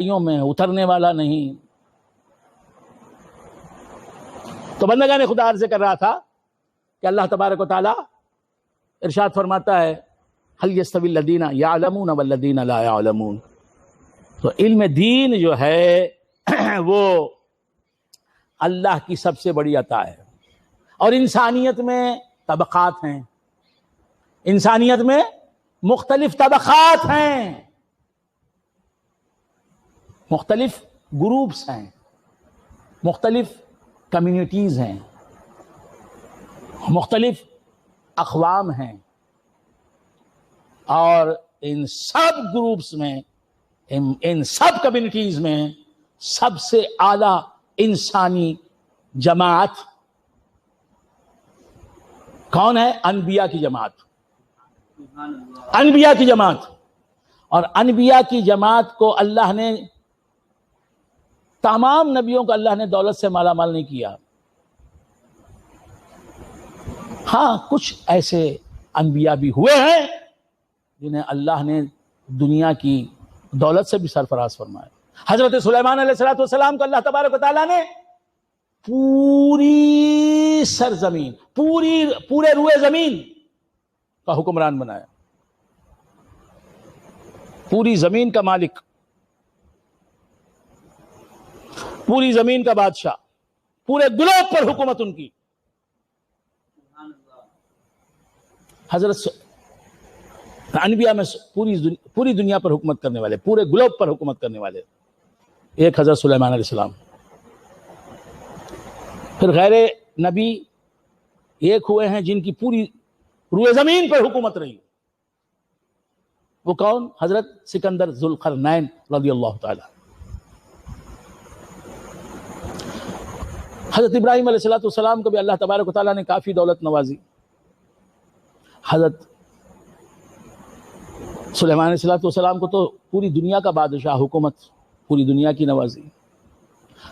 میں اترنے والا نہیں. تو بندگان خدا عرض کر رہا تھا کہ اللہ تبارک و تعالی ارشاد فرماتا ہے هل يستوي الذين يعلمون والذين لا يعلمون. تو علم دین جو ہے وہ اللہ کی سب سے بڑی عطا ہے. اور انسانیت میں طبقات ہیں، انسانیت میں مختلف طبقات ہیں، مختلف گروپس ہیں، مختلف کمیونٹیز ہیں، مختلف اقوام ہیں. اور ان سب گروپس میں، ان سب کمیونٹیز میں سب سے اعلیٰ انسانی جماعت کون ہے؟ انبیاء کی جماعت. انبیاء کی جماعت. اور انبیاء کی جماعت کو اللہ نے، تمام نبیوں کو اللہ نے دولت سے مالا مال نہیں کیا. ہاں کچھ ایسے انبیاء بھی ہوئے ہیں جنہیں اللہ نے دنیا کی دولت سے بھی سرفراز فرمایا. حضرت سلیمان علیہ السلام کو اللہ تبارک و تعالیٰ نے پوری سرزمین، پورے روئے زمین کا حکمران بنایا، پوری زمین کا مالک، پوری زمین کا بادشاہ، پورے گلوب پر حکومت ان کی. حضرت انبیاء میں پوری دنیا پر حکومت کرنے والے، پورے گلوب پر حکومت کرنے والے ایک حضرت سلیمان علیہ السلام. پھر غیر نبی ایک ہوئے ہیں جن کی پوری روئے زمین پر حکومت رہی. وہ کون؟ حضرت سکندر ذوالقرنین رضی اللہ تعالی. حضرت ابراہیم علیہ السلام کو بھی اللہ تبارک و تعالیٰ نے کافی دولت نوازی. حضرت سلیمان علیہ السلام کو تو پوری دنیا کا بادشاہ، حکومت پوری دنیا کی نوازی.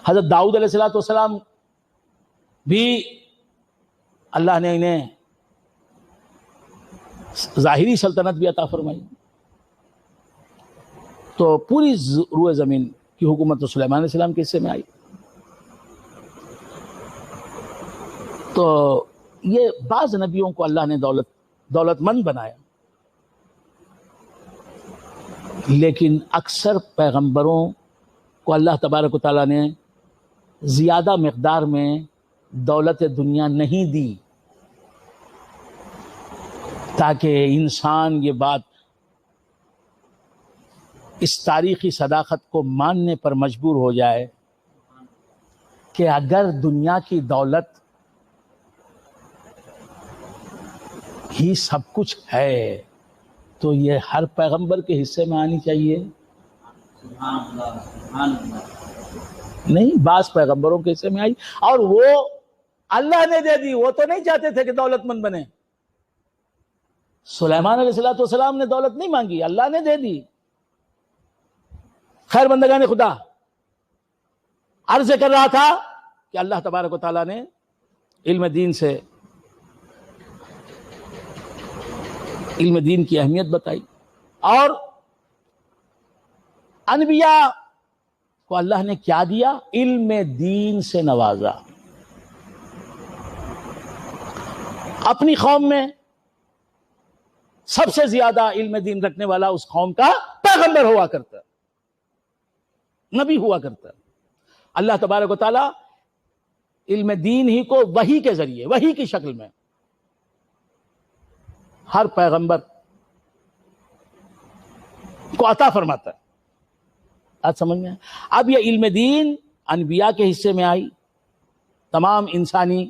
حضرت داؤد علیہ السلام بھی اللہ نے انہیں ظاہری سلطنت بھی عطا فرمائی. تو پوری روئے زمین کی حکومت تو سلیمان علیہ السلام کے حصے میں آئی. تو یہ بعض نبیوں کو اللہ نے دولت مند بنایا، لیکن اکثر پیغمبروں کو اللہ تبارک و تعالیٰ نے زیادہ مقدار میں دولت دنیا نہیں دی تاکہ انسان یہ بات اس تاریخی صداقت کو ماننے پر مجبور ہو جائے کہ اگر دنیا کی دولت ہی سب کچھ ہے تو یہ ہر پیغمبر کے حصے میں آنی چاہیے. نہیں، بعض پیغمبروں کے حصے میں آئی اور وہ اللہ نے دے دی. وہ تو نہیں چاہتے تھے کہ دولت مند بنے. سلیمان علیہ السلام نے دولت نہیں مانگی، اللہ نے دے دی. خیر بندگان خدا، عرض کر رہا تھا کہ اللہ تبارک و تعالیٰ نے علم دین کی اہمیت بتائی اور انبیاء کو اللہ نے کیا دیا؟ علم دین سے نوازا. اپنی قوم میں سب سے زیادہ علم دین رکھنے والا اس قوم کا پیغمبر ہوا کرتا، نبی ہوا کرتا. اللہ تبارک و تعالی علم دین ہی کو وحی کے ذریعے، وحی کی شکل میں ہر پیغمبر کو عطا فرماتا ہے. آج سمجھ میں؟ اب یہ علم دین انبیاء کے حصے میں آئی، تمام انسانی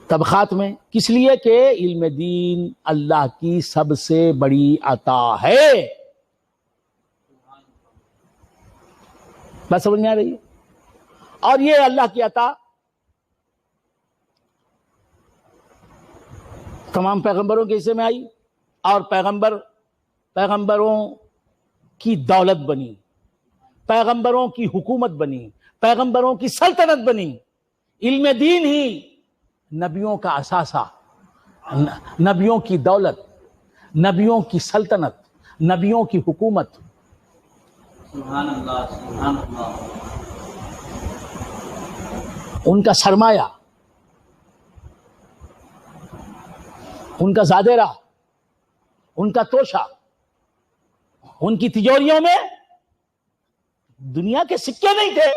طبقات میں. کس لیے؟ کہ علم دین اللہ کی سب سے بڑی عطا ہے. بات سمجھ میں آ رہی ہے؟ اور یہ اللہ کی عطا تمام پیغمبروں کے حصے میں آئی اور پیغمبروں کی دولت بنی، پیغمبروں کی حکومت بنی، پیغمبروں کی سلطنت بنی. علم دین ہی نبیوں کا اثاثہ، نبیوں کی دولت، نبیوں کی سلطنت، نبیوں کی حکومت سبحان اللہ سبحان اللہ. ان کا سرمایہ، ان کا زادیرہ، ان کا توشہ، ان کی تجوریوں میں دنیا کے سکے نہیں تھے.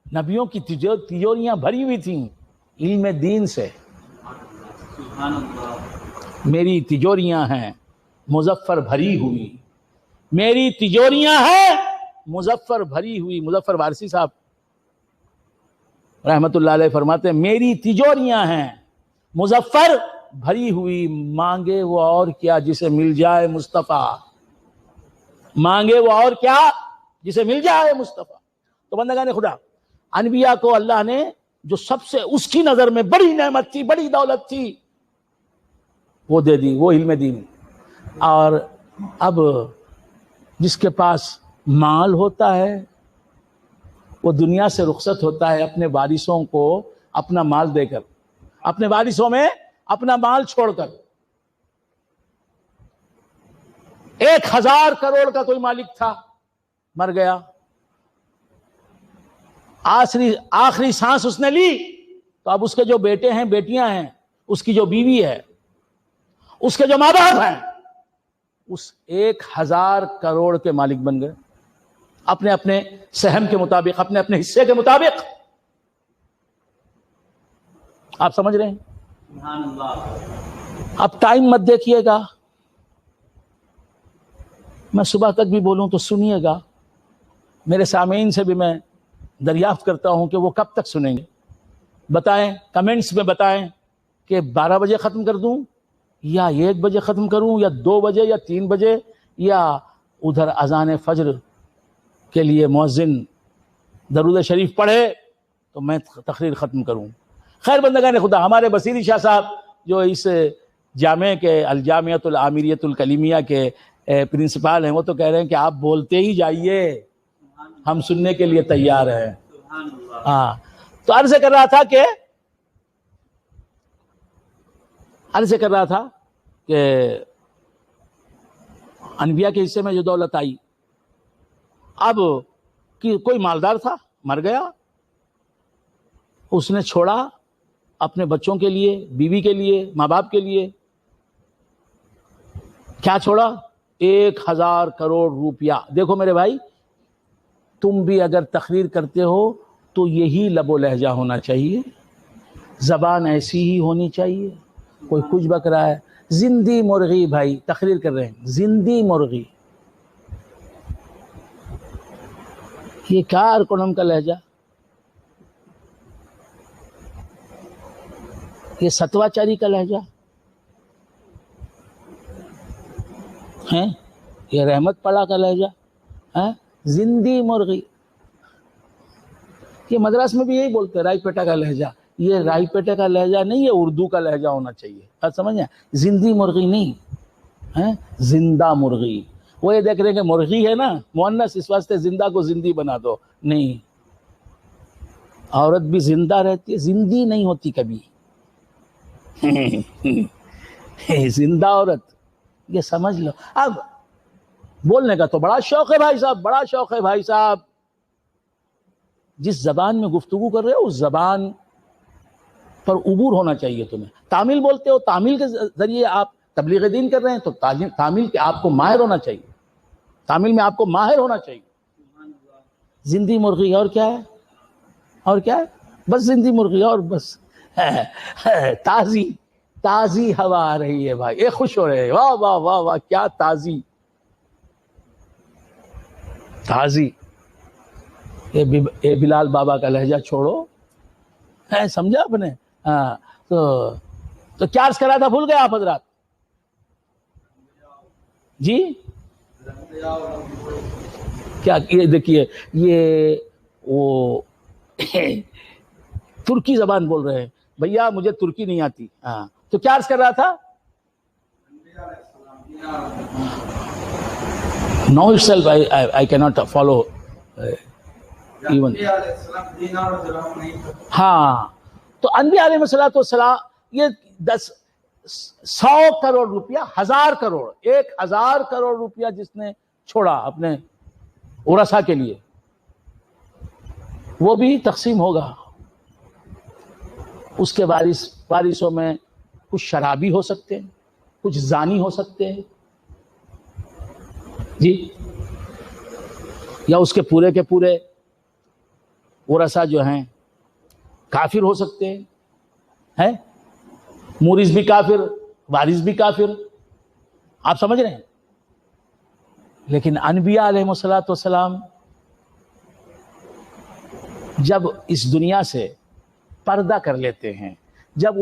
نبیوں کی تجوریاں بھری ہوئی تھیں علم دین سے. سبحان اللہ. میری تجوریاں ہیں مظفر بھری ہوئی، میری تجوریاں ہیں مظفر بھری ہوئی. مظفر وارثی صاحب رحمت اللہ علیہ فرماتے ہیں میری تجوریاں ہیں مظفر بھری ہوئی، مانگے وہ اور کیا جسے مل جائے مصطفیٰ، مانگے وہ اور کیا جسے مل جائے مصطفیٰ. تو بندگان خدا، انبیاء کو اللہ نے جو سب سے اس کی نظر میں بڑی نعمت تھی، بڑی دولت تھی، وہ دے دی، وہ علم دین. اور اب جس کے پاس مال ہوتا ہے وہ دنیا سے رخصت ہوتا ہے اپنے وارثوں کو اپنا مال دے کر، اپنے وارثوں میں اپنا مال چھوڑ کر. 1000 کروڑ کا کوئی مالک تھا، مر گیا، آخری سانس اس نے لی تو اب اس کے جو بیٹے ہیں بیٹیاں ہیں، اس کی جو بیوی ہے، اس کے جو ماں باپ ہیں، اس 1000 کروڑ کے مالک بن گئے اپنے اپنے سہم کے مطابق، اپنے اپنے حصے کے مطابق. آپ سمجھ رہے ہیں؟ سبحان اللہ. اب ٹائم مت دیکھیے گا، میں صبح تک بھی بولوں تو سنیے گا. میرے سامعین سے بھی میں دریافت کرتا ہوں کہ وہ کب تک سنیں گے. بتائیں، کمنٹس میں بتائیں کہ 12 بجے ختم کر دوں یا 1 بجے ختم کروں یا 2 بجے یا 3 بجے، یا ادھر اذان فجر کے لیے مؤذن درود شریف پڑھے تو میں تقریر ختم کروں. خیر بندگان خدا، ہمارے بصیری شاہ صاحب جو اس جامعہ کے الجامعۃ العامریۃ الکلیمیہ کے پرنسپال ہیں، وہ تو کہہ رہے ہیں کہ آپ بولتے ہی جائیے، ہم سننے کے لیے تیار ہیں. سبحان اللہ. ہاں، تو عرض کر رہا تھا کہ انبیاء کے حصے میں جو دولت آئی، اب کوئی مالدار تھا، مر گیا، اس نے چھوڑا اپنے بچوں کے لیے، بیوی کے لیے، ماں باپ کے لیے. کیا چھوڑا؟ 1000 کروڑ روپیہ. دیکھو میرے بھائی، تم بھی اگر تقریر کرتے ہو تو یہی لب و لہجہ ہونا چاہیے، زبان ایسی ہی ہونی چاہیے. کوئی کچھ بک رہا ہے، زندی مرغی بھائی تقریر کر رہے ہیں، زندی مرغی. یہ کار کنم کا لہجہ، یہ ستواچاری کا لہجہ ہے، یہ رحمت پڑا کا لہجہ ہے، زندی مرغی. یہ مدراس میں بھی یہی بولتے ہیں، رائی پیٹا کا لہجہ. یہ رائی پیٹا کا لہجہ نہیں، یہ اردو کا لہجہ ہونا چاہیے. آپ سمجھیں، زندی مرغی نہیں ہے، زندہ مرغی. وہ یہ دیکھ رہے ہیں کہ مرغی ہے نا مؤنث، اس واسطے زندہ کو زندی بنا دو. نہیں، عورت بھی زندہ رہتی ہے، زندی نہیں ہوتی کبھی. زندہ عورت، یہ سمجھ لو. اب بولنے کا تو بڑا شوق ہے بھائی صاحب، بڑا شوق ہے بھائی صاحب. جس زبان میں گفتگو کر رہے ہو اس زبان پر عبور ہونا چاہیے تمہیں. تامل بولتے ہو، تامل کے ذریعے آپ تبلیغ دین کر رہے ہیں تو تامل کے آپ کو ماہر ہونا چاہیے، تامل میں آپ کو ماہر ہونا چاہیے. زندی مرغی اور کیا ہے؟ اور کیا ہے؟ بس زندی مرغی، اور بس تازی ہوا آ رہی ہے بھائی، یہ خوش ہو رہے ہیں، واہ واہ واہ واہ، کیا تازی. یہ بلال بابا کا لہجہ چھوڑو، سمجھا آپ نے؟ ہاں، تو کیا عرض کرا تھا، بھول گئے آپ حضرات؟ جی کیا؟ یہ دیکھیے، یہ وہ ترکی زبان بول رہے ہیں. بھیا مجھے ترکی نہیں آتی. ہاں، تو کیا عرض کر رہا تھا؟ No itself I cannot follow even. ہاں، تو انبیاء علیہ الصلوۃ والسلام یہ 100 کروڑ روپیہ، 1000 کروڑ، 1000 کروڑ روپیہ جس نے چھوڑا اپنے ورثہ کے لیے، وہ بھی تقسیم ہوگا۔ اس کے وارثوں میں کچھ شرابی ہو سکتے ہیں، کچھ زانی ہو سکتے ہیں جی، یا اس کے پورے ورثہ جو ہیں کافر ہو سکتے ہیں، مورث بھی کافر، وارث بھی کافر، آپ سمجھ رہے ہیں؟ لیکن انبیاء علیہ الصلوۃ والسلام جب اس دنیا سے پردہ کر لیتے ہیں، جب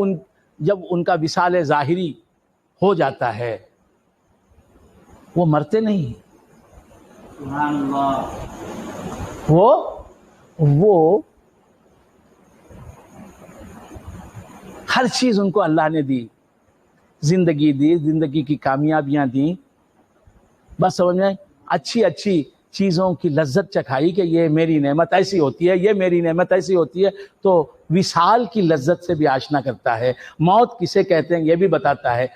ان کا وصال ظاہری ہو جاتا ہے، وہ مرتے نہیں، سبحان اللہ، وہ ہر چیز ان کو اللہ نے دی، زندگی دی، زندگی کی کامیابیاں دیں، بس سمجھ میں اچھی چیزوں کی لذت چکھائی کہ یہ میری نعمت ایسی ہوتی ہے، یہ میری نعمت ایسی ہوتی ہے، تو وصال کی لذت سے بھی آشنا کرتا ہے، موت کسے کہتے ہیں یہ بھی بتاتا ہے۔